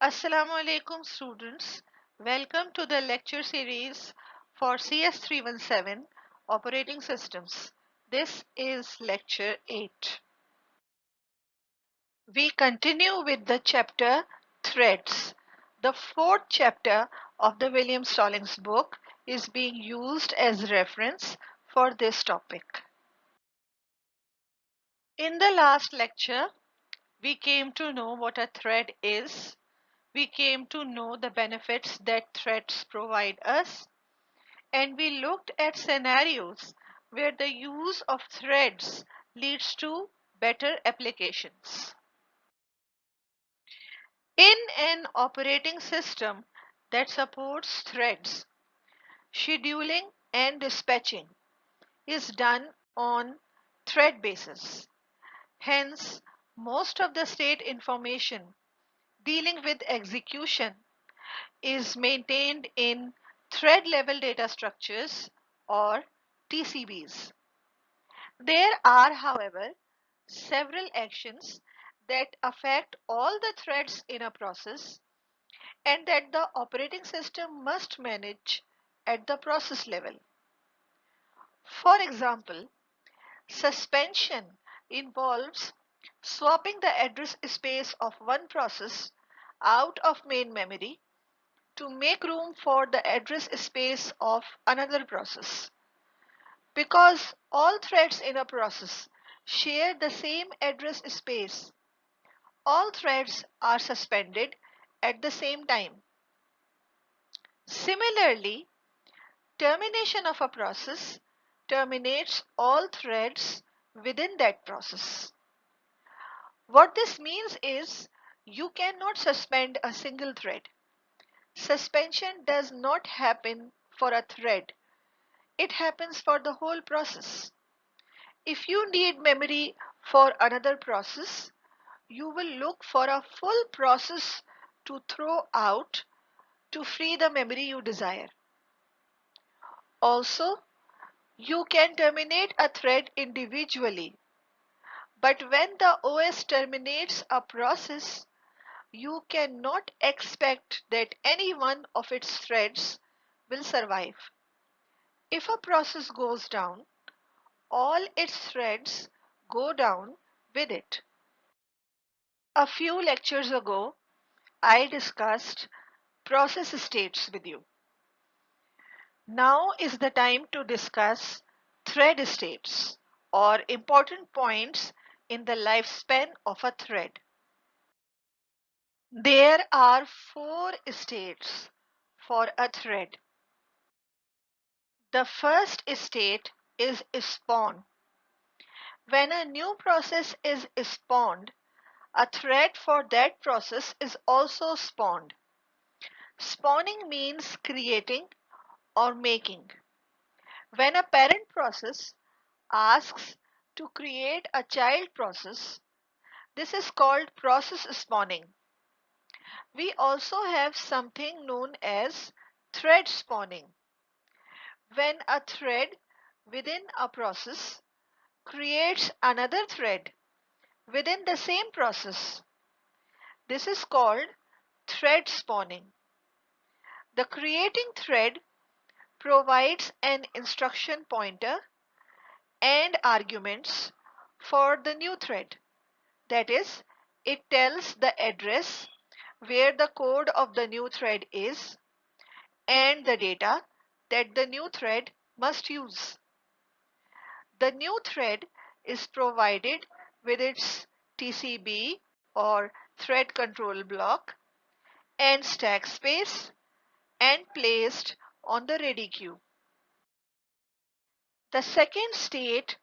Assalamu alaikum students. Welcome to the lecture series for CS317 Operating Systems. This is lecture 8. We continue with the chapter Threads. The fourth chapter of the William Stallings book is being used as reference for this topic. In the last lecture, we came to know what a thread is. We came to know the benefits that threads provide us, and we looked at scenarios where the use of threads leads to better applications. In an operating system that supports threads, scheduling and dispatching is done on thread basis. Hence, most of the state information dealing with execution is maintained in thread level data structures or TCBs. There are, however, several actions that affect all the threads in a process and that the operating system must manage at the process level. For example, suspension involves swapping the address space of one process out of main memory to make room for the address space of another process. Because all threads in a process share the same address space, all threads are suspended at the same time. Similarly, termination of a process terminates all threads within that process. What this means is you cannot suspend a single thread. Suspension does not happen for a thread. It happens for the whole process. If you need memory for another process, you will look for a full process to throw out to free the memory you desire. Also, you can terminate a thread individually, but when the OS terminates a process, you cannot expect that any one of its threads will survive. If a process goes down, all its threads go down with it. A few lectures ago, I discussed process states with you. Now is the time to discuss thread states or important points in the lifespan of a thread. There are 4 states for a thread. The first state is spawn. When a new process is spawned, a thread for that process is also spawned. Spawning means creating or making. When a parent process asks to create a child process, this is called process spawning. We also have something known as thread spawning. When a thread within a process creates another thread within the same process, this is called thread spawning. The creating thread provides an instruction pointer and arguments for the new thread. That is, it tells the address where the code of the new thread is and the data that the new thread must use. The new thread is provided with its TCB or thread control block and stack space and placed on the ready queue. The second state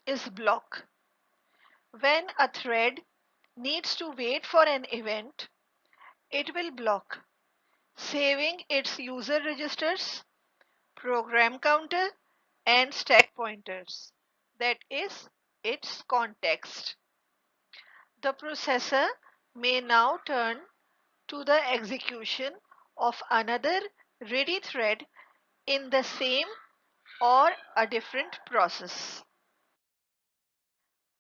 is block. When a thread needs to wait for an event, it will block, saving its user registers, program counter, and stack pointers. That is its context. The processor may now turn to the execution of another ready thread in the same or a different process.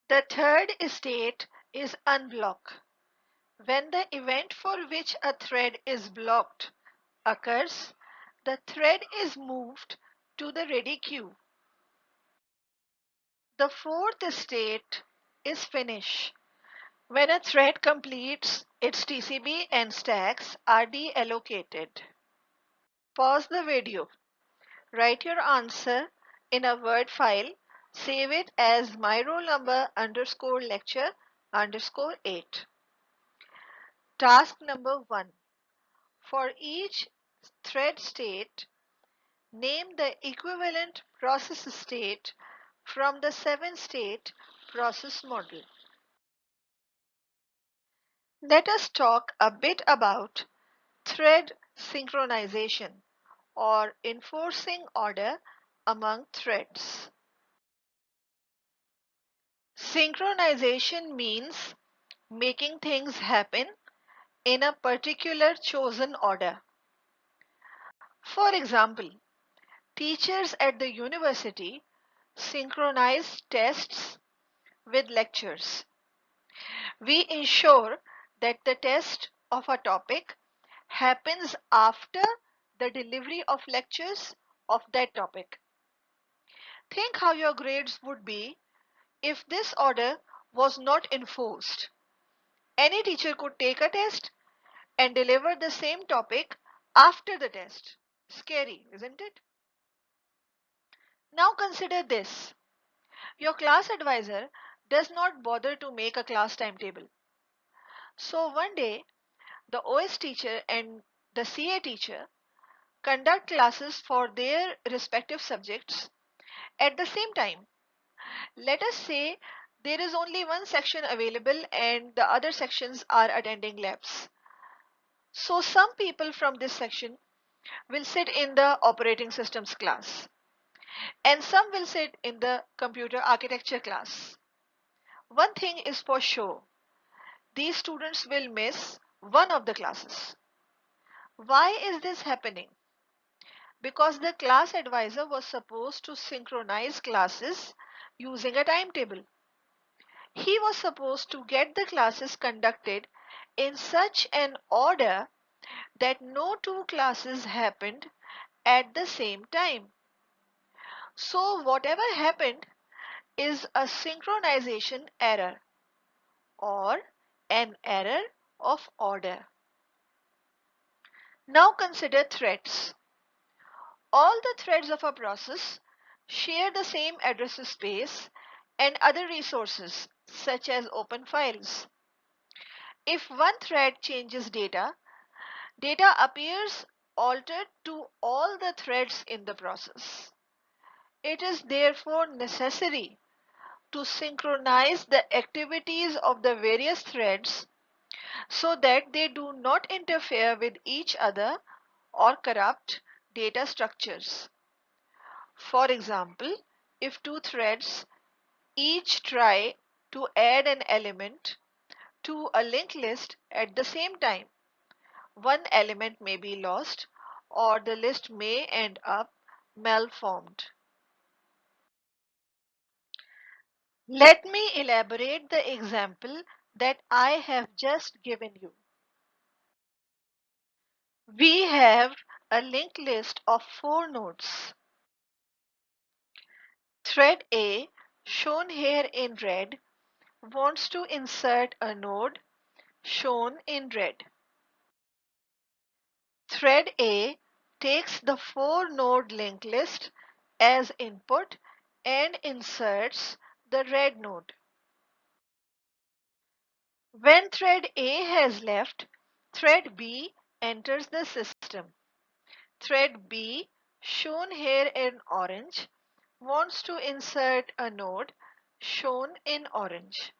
The third state is unblock. When the event for which a thread is blocked occurs, the thread is moved to the ready queue. The fourth state is finish. When a thread completes its TCB and stacks are deallocated. Pause the video. Write your answer in a Word file. Save it as my roll number underscore lecture underscore 8. Task number 1. For each thread state, name the equivalent process state from the 7-state process model. Let us talk a bit about thread synchronization or enforcing order among threads. Synchronization means making things happen in a particular chosen order. For example, teachers at the university synchronize tests with lectures. We ensure that the test of a topic happens after the delivery of lectures of that topic. Think how your grades would be if this order was not enforced. Any teacher could take a test and deliver the same topic after the test. Scary, isn't it? Now consider this. Your class advisor does not bother to make a class timetable. So one day, the OS teacher and the CA teacher conduct classes for their respective subjects at the same time. Let us say there is only one section available and the other sections are attending labs. So some people from this section will sit in the operating systems class and some will sit in the computer architecture class. One thing is for sure, these students will miss one of the classes. Why is this happening? Because the class advisor was supposed to synchronize classes using a timetable. He was supposed to get the classes conducted in such an order that no two classes happened at the same time. So whatever happened is a synchronization error or an error of order. Now consider threads. All the threads of a process share the same address space and other resources such as open files. If one thread changes data, data appears altered to all the threads in the process. It is therefore necessary to synchronize the activities of the various threads so that they do not interfere with each other or corrupt data structures. For example, if two threads each try to add an element to a linked list at the same time, one element may be lost or the list may end up malformed. Let me elaborate the example that I have just given you. We have a linked list of 4 nodes. Thread A, shown here in red, wants to insert a node shown in red. Thread A takes the 4-node linked list as input and inserts the red node. When thread A has left, thread B enters the system. Thread B, shown here in orange, wants to insert a node shown in orange.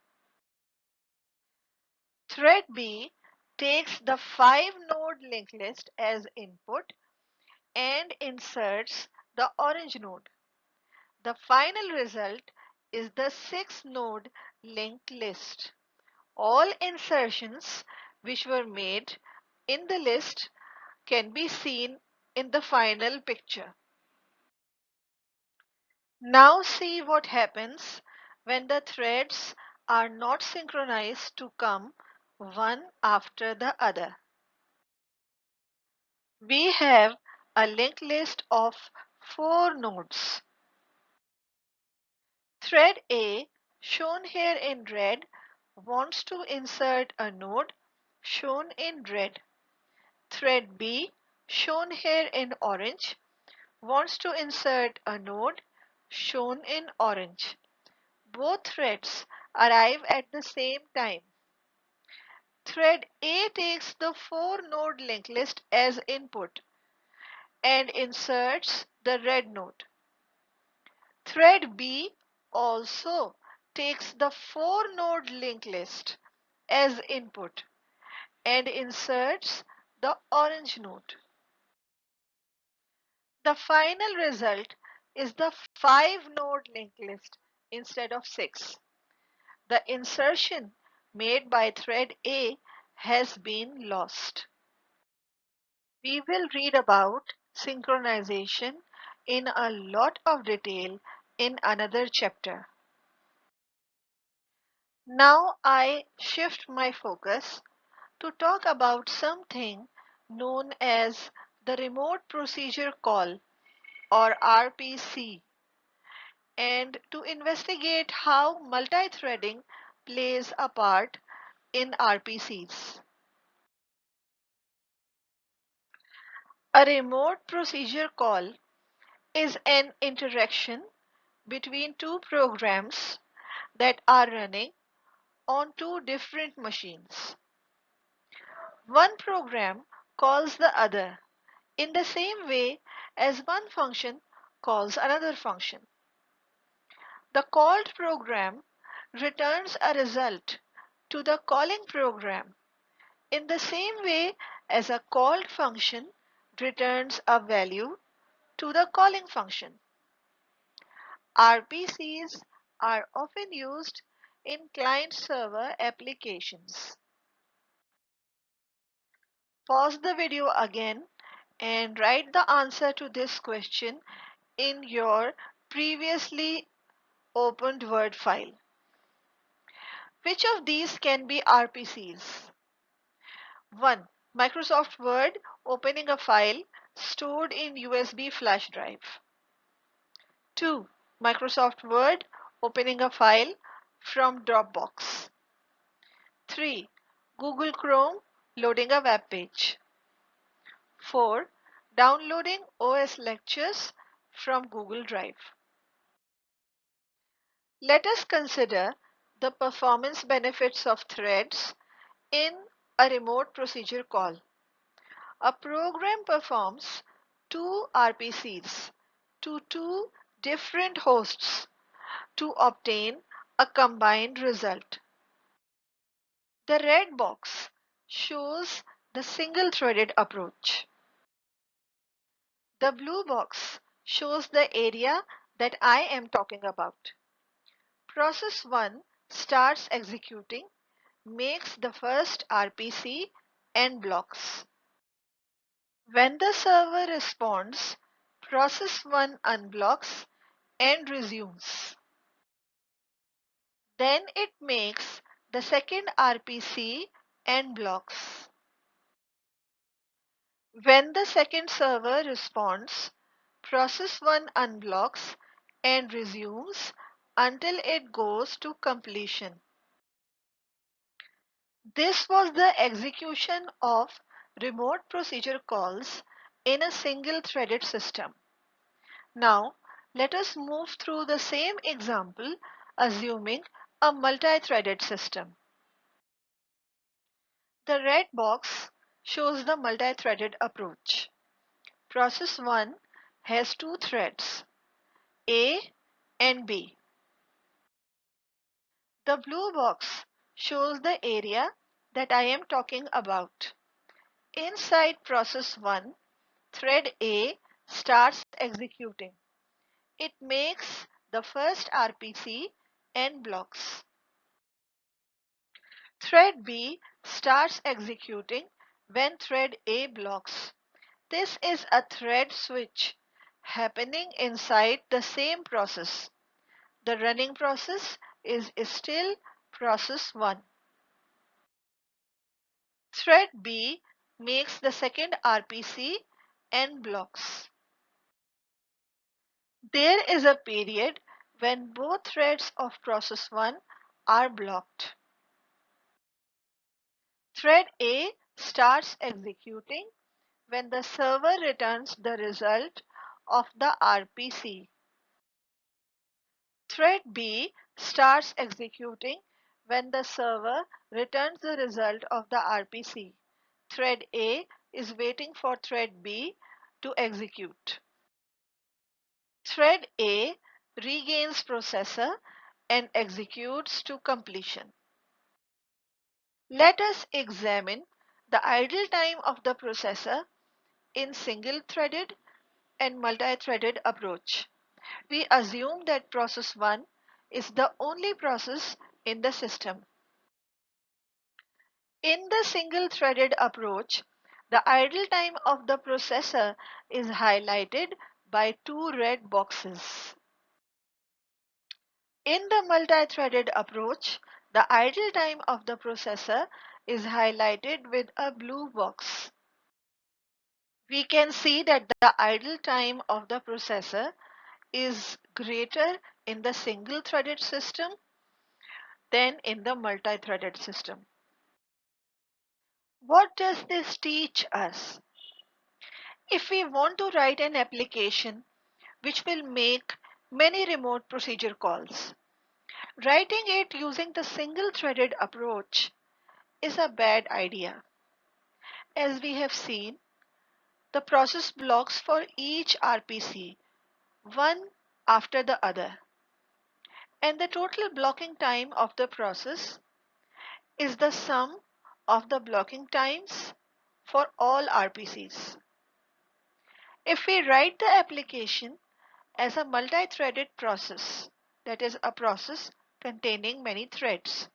Thread B takes the 5-node linked list as input and inserts the orange node. The final result is the 6-node linked list. All insertions which were made in the list can be seen in the final picture. Now see what happens when the threads are not synchronized to come one after the other. We have a linked list of 4 nodes. Thread A, shown here in red, wants to insert a node shown in red. Thread B, shown here in orange, wants to insert a node shown in orange. Both threads arrive at the same time. Thread A takes the 4-node linked list as input and inserts the red node. Thread B also takes the 4-node linked list as input and inserts the orange node. The final result is the 5-node linked list instead of 6. The insertion made by thread A has been lost. We will read about synchronization in a lot of detail in another chapter. Now I shift my focus to talk about something known as the remote procedure call or RPC and to investigate how multi-threading plays a part in RPCs. A remote procedure call is an interaction between two programs that are running on two different machines. One program calls the other in the same way as one function calls another function. The called program returns a result to the calling program in the same way as a called function returns a value to the calling function. RPCs are often used in client-server applications. Pause the video again and write the answer to this question in your previously opened Word file. Which of these can be RPCs? 1. Microsoft Word opening a file stored in USB flash drive. 2. Microsoft Word opening a file from Dropbox. 3. Google Chrome loading a web page. 4. Downloading OS lectures from Google Drive. Let us consider the performance benefits of threads in a remote procedure call. A program performs two RPCs to two different hosts to obtain a combined result. The red box shows the single-threaded approach. The blue box shows the area that I am talking about. Process 1 starts executing, makes the first RPC and blocks. When the server responds, process 1 unblocks and resumes. Then it makes the second RPC and blocks. When the second server responds, process 1 unblocks and resumes until it goes to completion. This was the execution of remote procedure calls in a single-threaded system. Now, let us move through the same example, assuming a multi-threaded system. The red box shows the multi-threaded approach. Process 1 has two threads, A and B. The blue box shows the area that I am talking about. Inside process 1, thread A starts executing. It makes the first RPC and blocks. Thread B starts executing when thread A blocks. This is a thread switch happening inside the same process. The running process is still process 1. Thread B makes the second RPC and blocks. There is a period when both threads of process 1 are blocked. Thread A starts executing when the server returns the result of the RPC. Thread B starts executing when the server returns the result of the RPC. Thread A is waiting for thread B to execute. Thread A regains processor and executes to completion. Let us examine the idle time of the processor in single-threaded and multi-threaded approach. We assume that process 1 is the only process in the system. In the single-threaded approach, the idle time of the processor is highlighted by two red boxes. In the multi-threaded approach, the idle time of the processor is highlighted with a blue box. We can see that the idle time of the processor is greater in the single-threaded system than in the multi-threaded system. What does this teach us? If we want to write an application which will make many remote procedure calls, writing it using the single-threaded approach is a bad idea. As we have seen, the process blocks for each RPC, one after the other, and the total blocking time of the process is the sum of the blocking times for all RPCs. If we write the application as a multi-threaded process, that is a process containing many threads,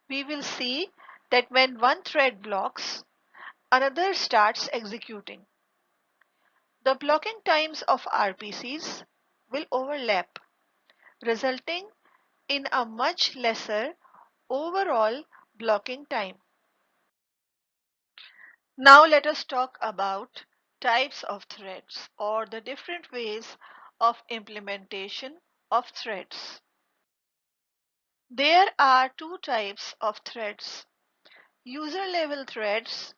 we will see that when one thread blocks, another starts executing. The blocking times of RPCs will overlap, resulting in a much lesser overall blocking time. Now let us talk about types of threads or the different ways of implementation of threads. There are two types of threads: user level threads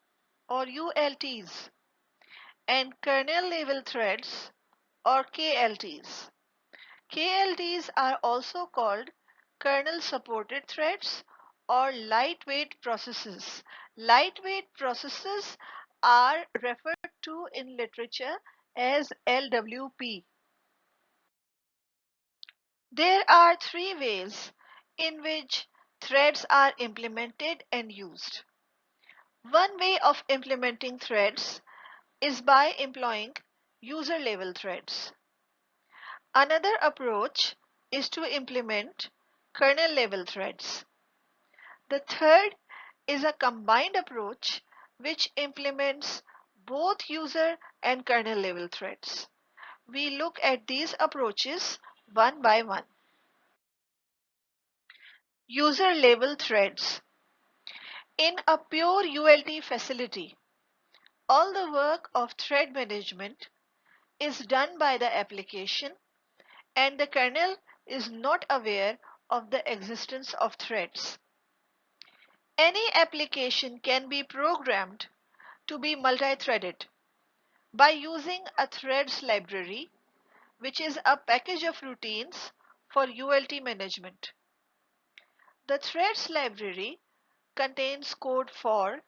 or ULTs and kernel level threads or KLTs. KLTs are also called kernel supported threads or lightweight processes. Lightweight processes are referred to in literature as LWP. There are three ways in which threads are implemented and used. One way of implementing threads is by employing user level threads. Another approach is to implement kernel level threads. The third is a combined approach which implements both user and kernel level threads. We look at these approaches one by one. User level threads. In a pure ULT facility, all the work of thread management is done by the application and the kernel is not aware of the existence of threads. Any application can be programmed to be multi-threaded by using a threads library, which is a package of routines for ULT management. The threads library contains code for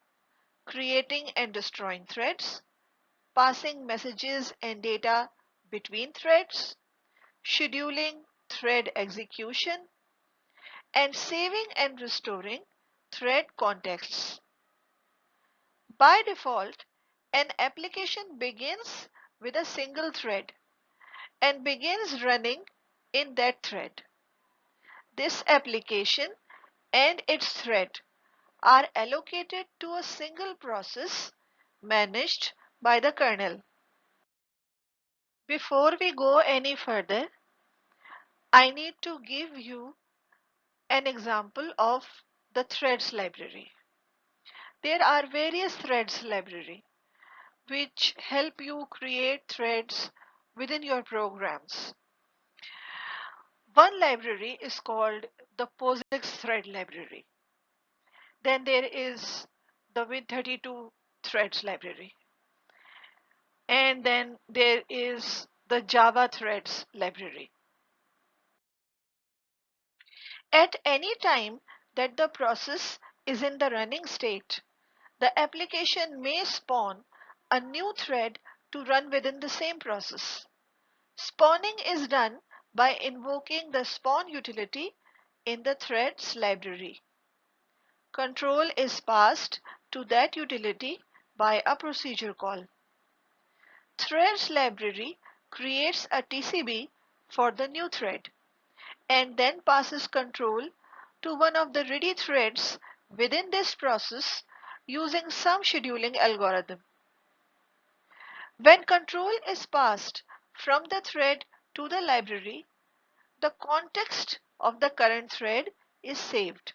creating and destroying threads, passing messages and data between threads, scheduling thread execution, and saving and restoring thread contexts. By default, an application begins with a single thread and begins running in that thread. This application and its thread are allocated to a single process managed by the kernel. Before we go any further, I need to give you an example of the threads library. There are various threads library which help you create threads within your programs. One library is called the POSIX thread library. Then there is the Win32 threads library. And then there is the Java threads library. At any time that the process is in the running state, the application may spawn a new thread to run within the same process. Spawning is done by invoking the spawn utility in the threads library. Control is passed to that utility by a procedure call. Threads library creates a TCB for the new thread and then passes control to one of the ready threads within this process using some scheduling algorithm. When control is passed from the thread to the library, the context of the current thread is saved.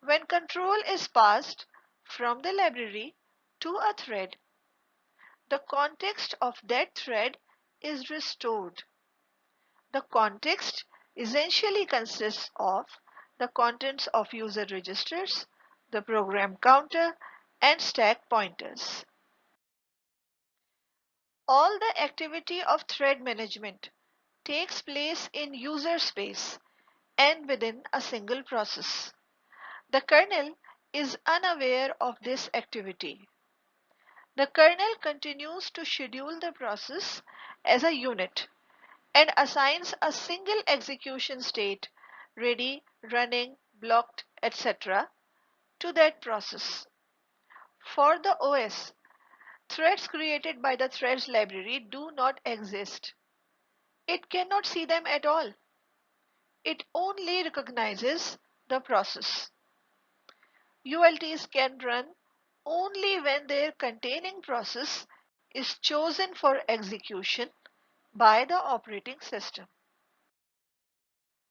When control is passed from the library to a thread, the context of that thread is restored. The context essentially consists of the contents of user registers, the program counter, and stack pointers. All the activity of thread management takes place in user space and within a single process. The kernel is unaware of this activity. The kernel continues to schedule the process as a unit and assigns a single execution state, ready, running, blocked, etc., to that process. For the OS, threads created by the threads library do not exist. It cannot see them at all. It only recognizes the process. ULTs can run only when their containing process is chosen for execution by the operating system.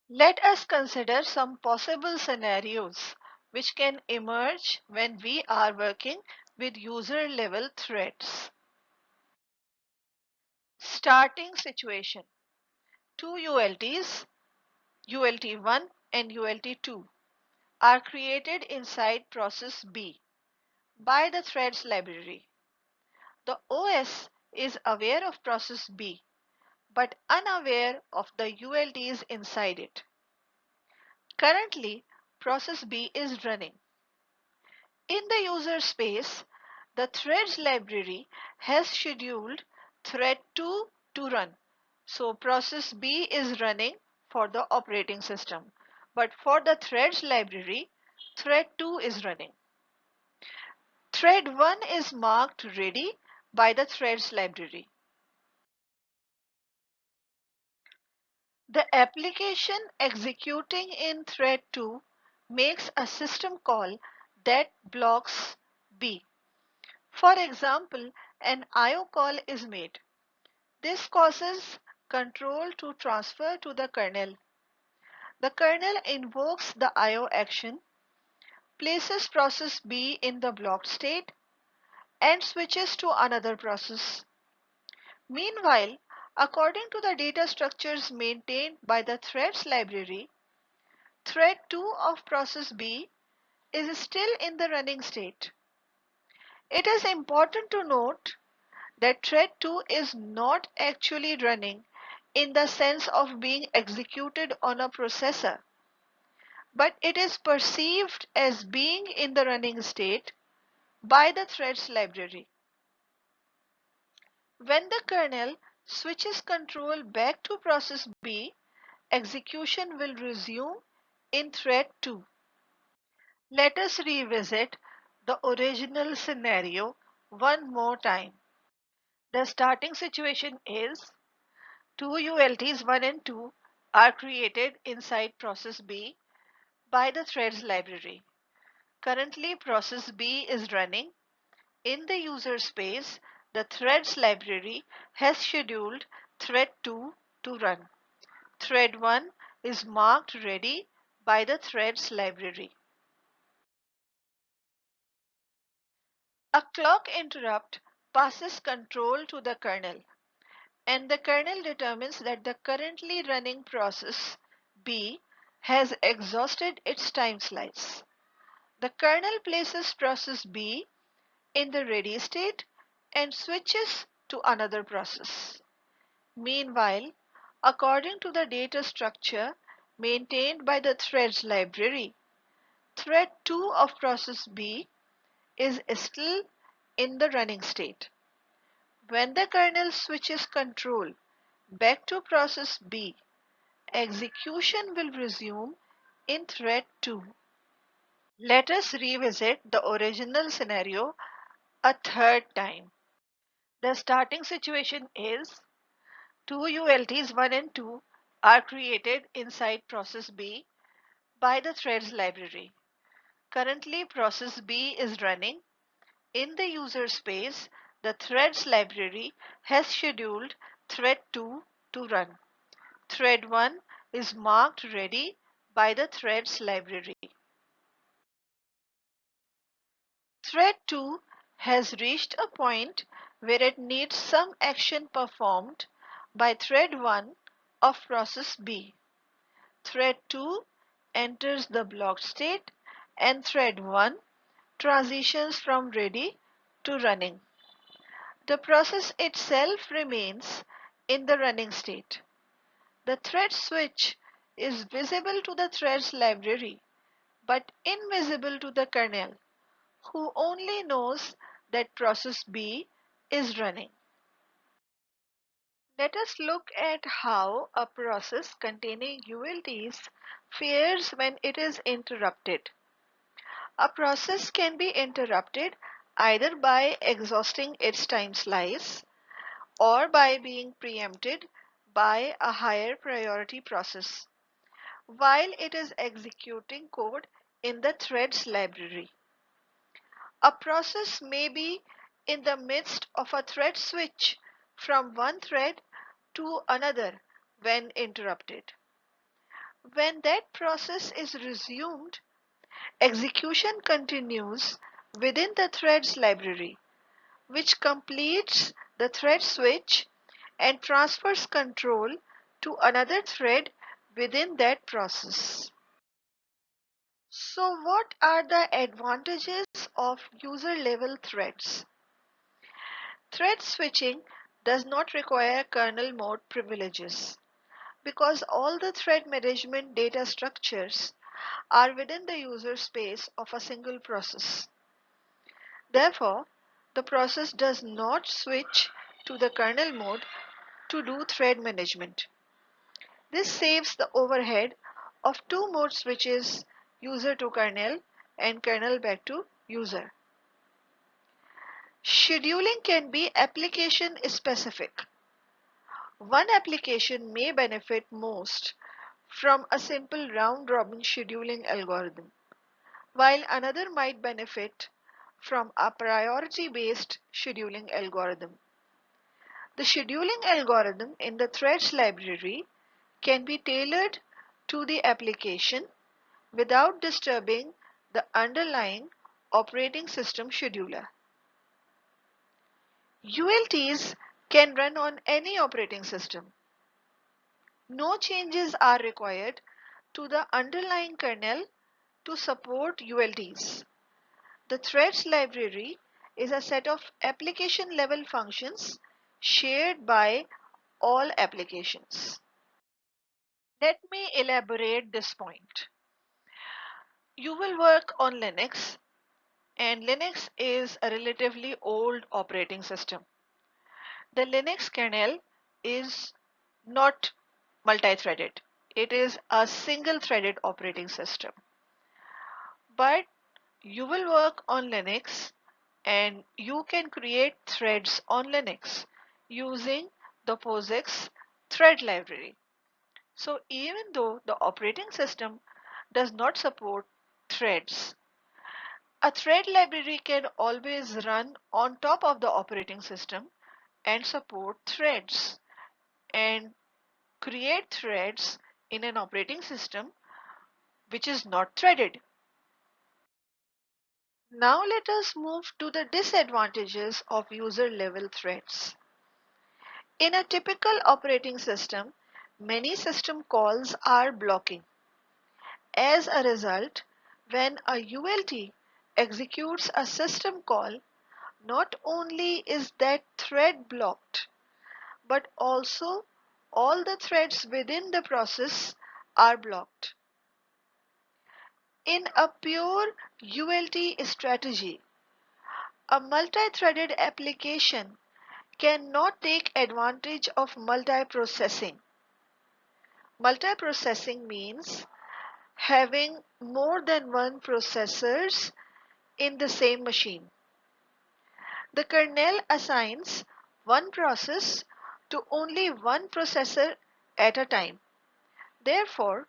Let us consider some possible scenarios which can emerge when we are working with user level threads. Starting situation. Two ULTs, ULT1 and ULT2, are created inside process B by the threads library. The OS is aware of process B but unaware of the ULTs inside it. Currently, process B is running. In the user space, the threads library has scheduled thread 2 to run. So process B is running for the operating system. But for the threads library, thread 2 is running. Thread 1 is marked ready by the threads library. The application executing in thread 2 makes a system call that blocks B. For example, an IO call is made. This causes control to transfer to the kernel. The kernel invokes the IO action, places process B in the blocked state, and switches to another process. Meanwhile, according to the data structures maintained by the threads library, thread 2 of process B is still in the running state. It is important to note that thread 2 is not actually running in the sense of being executed on a processor, but it is perceived as being in the running state by the threads library. When the kernel switches control back to process B, execution will resume in thread 2. Let us revisit the original scenario one more time. The starting situation is two ULTs 1 and 2 are created inside process B by the threads library. Currently, process B is running. In the user space, the threads library has scheduled thread 2 to run. Thread 1 is marked ready by the threads library. A clock interrupt passes control to the kernel, and the kernel determines that the currently running process B has exhausted its time slice. The kernel places process B in the ready state and switches to another process. Meanwhile, according to the data structure maintained by the threads library, thread 2 of process B is still in the running state. When the kernel switches control back to process B, execution will resume in thread 2. Let us revisit the original scenario a third time. The starting situation is two ULTs 1 and 2 are created inside process B by the threads library. Currently, process B is running. In the user space, the threads library has scheduled thread 2 to run. Thread 1 is marked ready by the threads library. Thread 2 has reached a point where it needs some action performed by thread 1 of process B. Thread 2 enters the blocked state and thread 1 transitions from ready to running. The process itself remains in the running state. The thread switch is visible to the threads library but invisible to the kernel, who only knows that process B is running. Let us look at how a process containing ULTs fares when it is interrupted. A process can be interrupted either by exhausting its time slice or by being preempted by a higher priority process while it is executing code in the threads library. A process may be in the midst of a thread switch from one thread to another when interrupted. When that process is resumed, execution continues within the threads library, which completes the thread switch and transfers control to another thread within that process. So, what are the advantages of user level threads? Thread switching does not require kernel mode privileges because all the thread management data structures are within the user space of a single process. Therefore, the process does not switch to the kernel mode to do thread management. This saves the overhead of two mode switches, user to kernel and kernel back to user. Scheduling can be application specific. One application may benefit most from a simple round-robin scheduling algorithm, while another might benefit from a priority-based scheduling algorithm. The scheduling algorithm in the threads library can be tailored to the application without disturbing the underlying operating system scheduler. ULTs can run on any operating system. No changes are required to the underlying kernel to support ULTs. The threads library is a set of application level functions shared by all applications. Let me elaborate this point. You will work on Linux, and Linux is a relatively old operating system. The Linux kernel is not multi-threaded. It is a single-threaded operating system. But you will work on Linux and you can create threads on Linux using the POSIX thread library. So even though the operating system does not support threads, a thread library can always run on top of the operating system and support threads and create threads in an operating system which is not threaded. Now let us move to the disadvantages of user-level threads. In a typical operating system, many system calls are blocking. As a result, when a ULT executes a system call, not only is that thread blocked, but also all the threads within the process are blocked. In a pure ULT strategy, a multi-threaded application cannot take advantage of multiprocessing. Multiprocessing means having more than one processors in the same machine. The kernel assigns one process to only one processor at a time. Therefore,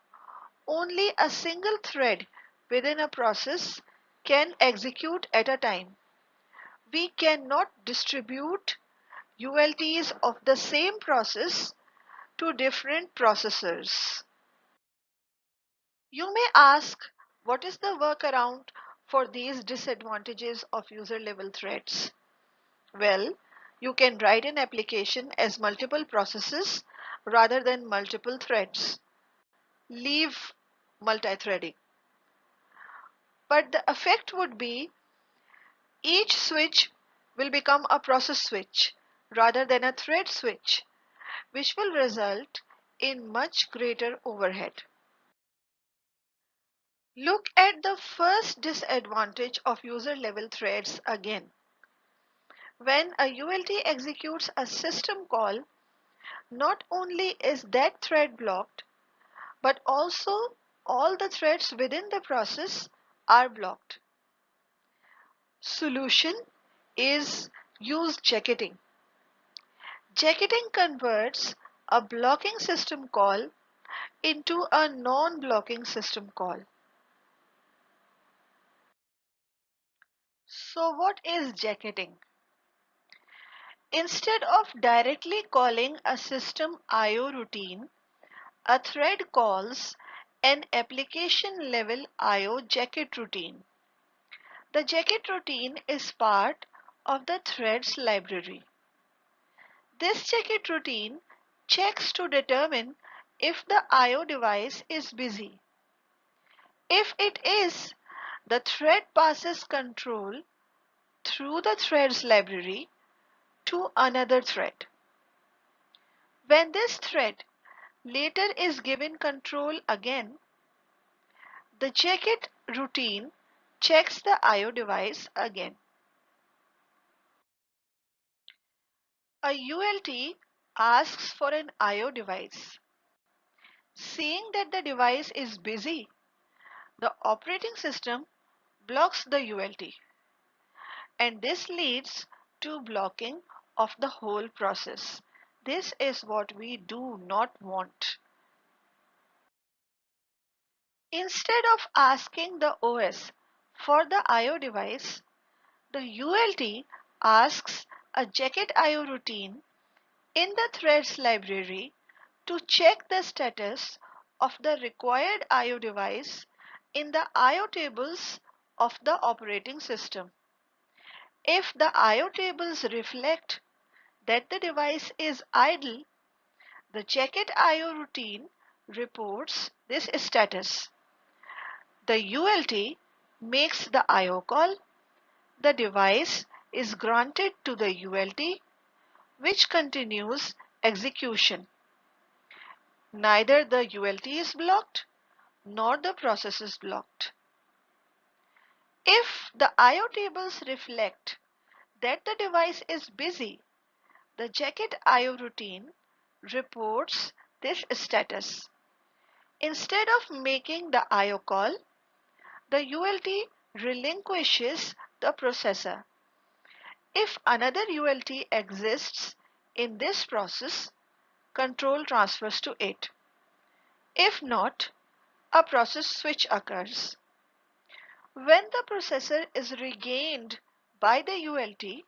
only a single thread within a process can execute at a time. We cannot distribute ULTs of the same process to different processors. You may ask, what is the workaround for these disadvantages of user-level threads? Well, you can write an application as multiple processes rather than multiple threads. Leave multi-threading. But the effect would be each switch will become a process switch rather than a thread switch, which will result in much greater overhead. Look at the first disadvantage of user-level threads again. When a ULT executes a system call, not only is that thread blocked, but also all the threads within the process are blocked. Solution is use jacketing. Jacketing converts a blocking system call into a non-blocking system call. So what is jacketing? Instead of directly calling a system I/O routine, a thread calls an application level I/O jacket routine. The jacket routine is part of the threads library. This jacket routine checks to determine if the I/O device is busy. If it is, the thread passes control through the threads library to another thread. When this thread later is given control again, the jacket routine checks the I/O device again. A ULT asks for an I/O device. Seeing that the device is busy, the operating system blocks the ULT, and this leads to blocking of the whole process. This is what we do not want. Instead of asking the OS for the I/O device, the ULT asks a jacket I/O routine in the threads library to check the status of the required I/O device in the I/O tables of the operating system. If the I/O tables reflect that the device is idle, the jacket I/O routine reports this status. The ULT makes the I/O call. The device is granted to the ULT, which continues execution. Neither the ULT is blocked nor the process is blocked. If the I/O tables reflect that the device is busy, the jacket I/O routine reports this status. Instead of making the I/O call, the ULT relinquishes the processor. If another ULT exists in this process, control transfers to it. If not, a process switch occurs. When the processor is regained by the ULT,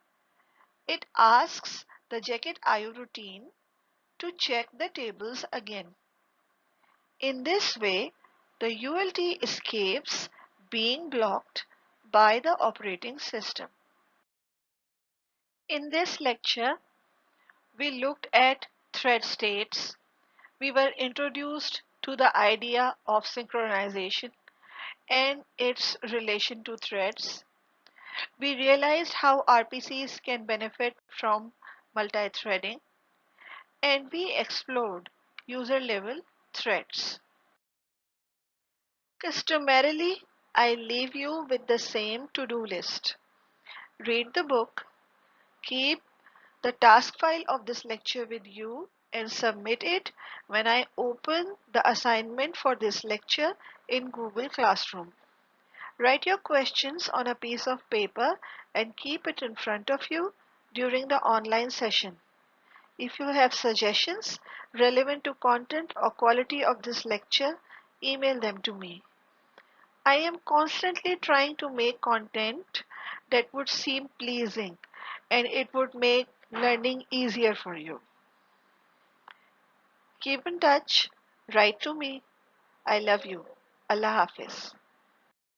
it asks the jacket I/O routine to check the tables again. In this way, the ULT escapes being blocked by the operating system. In this lecture, we looked at thread states. We were introduced to the idea of synchronization and its relation to threads. We realized how RPCs can benefit from multi-threading, and we explored user-level threads. Customarily, I leave you with the same to-do list. Read the book, keep the task file of this lecture with you, and submit it when I open the assignment for this lecture in Google Classroom. Write your questions on a piece of paper and keep it in front of you during the online session. If you have suggestions relevant to content or quality of this lecture, email them to me. I am constantly trying to make content that would seem pleasing and it would make learning easier for you. Keep in touch. Write to me. I love you. Allah Hafiz.